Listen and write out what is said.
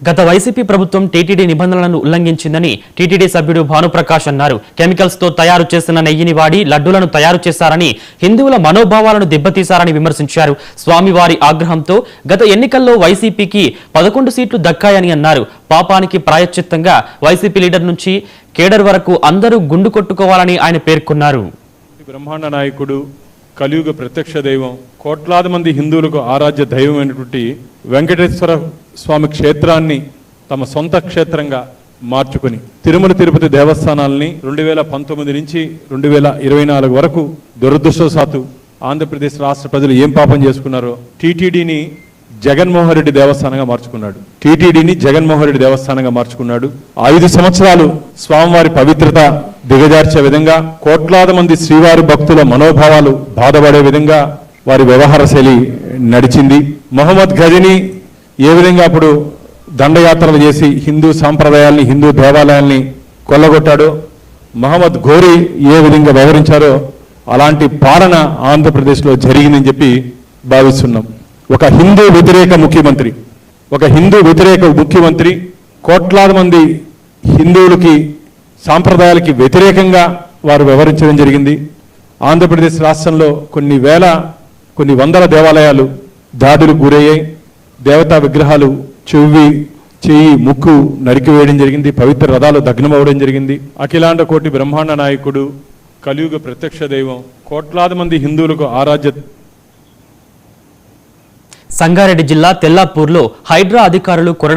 గత వైసీపీ ప్రభుత్వం టీటీడీ నిబంధనలను ఉల్లంఘించిందని టీటీడీ సభ్యుడు భానుప్రకాష్ అన్నారు. కెమికల్స్ తో తయారు చేసిన నెయ్యిని వాడి లడ్డూలను తయారు చేశారని, హిందువుల మనోభావాలను దెబ్బతీశారని విమర్శించారు. స్వామివారి ఆగ్రహంతో గత ఎన్నికల్లో వైసీపీకి 11 సీట్లు దక్కాయని అన్నారు. పాపానికి ప్రాయశ్చిత్తంగా వైసీపీ లీడర్ నుంచి కేడర్ వరకు అందరూ గుండు కొట్టుకోవాలని ఆయన పేర్కొన్నారు. బ్రహ్మాండ నాయకుడు, కలియుగ ప్రత్యక్ష దైవం, కోట్లాది మంది హిందువులకు ఆరాధ్య దైవమైనటువంటి వెంకటేశ్వర స్వామి క్షేత్రాన్ని తమ సొంత క్షేత్రంగా మార్చుకుని తిరుమల తిరుపతి దేవస్థానాలని 2019 నుంచి 2024 వరకు దురదృష్టవశాత్తు ఆంధ్రప్రదేశ్ రాష్ట్ర ప్రజలు ఏం పాపం చేసుకున్నారో టీటీడీని జగన్మోహన్ రెడ్డి దేవస్థానంగా మార్చుకున్నాడు. టీటీడీని జగన్మోహన్ రెడ్డి దేవస్థానంగా మార్చుకున్నాడు. 5 సంవత్సరాలు స్వామివారి పవిత్రత దిగజార్చే విధంగా, కోట్లాది మంది శ్రీవారి భక్తుల మనోభావాలు బాధపడే విధంగా వారి వ్యవహార శైలి నడిచింది. మొహమ్మద్ గజని ఏ విధంగా అప్పుడు దండయాత్రలు చేసి హిందూ సాంప్రదాయాల్ని, హిందూ దేవాలయాల్ని కొల్లగొట్టాడో, మహమ్మద్ ఘోరీ ఏ విధంగా వ్యవహరించారో అలాంటి పాలన ఆంధ్రప్రదేశ్లో జరిగిందని చెప్పి భావిస్తున్నాం. ఒక హిందూ వ్యతిరేక ముఖ్యమంత్రి కోట్లాది మంది హిందువులకి, సాంప్రదాయాలకి వ్యతిరేకంగా వారు వ్యవహరించడం జరిగింది. ఆంధ్రప్రదేశ్ రాష్ట్రంలో కొన్ని వందల దేవాలయాలు దాడులకు గురయ్యాయి. దేవతా విగ్రహాలు చెయ్యి ముక్కు నరికివేయడం జరిగింది. పవిత్ర రథాలు దగ్నమవ్వడం జరిగింది. అఖిలాండ కోటి బ్రహ్మాండ నాయకుడు, కలియుగ ప్రత్యక్ష దైవం, కోట్లాది మంది హిందువులకు ఆరాధ్య. సంగారెడ్డి జిల్లా తెల్లాపూర్లో హైడ్రా అధికారులు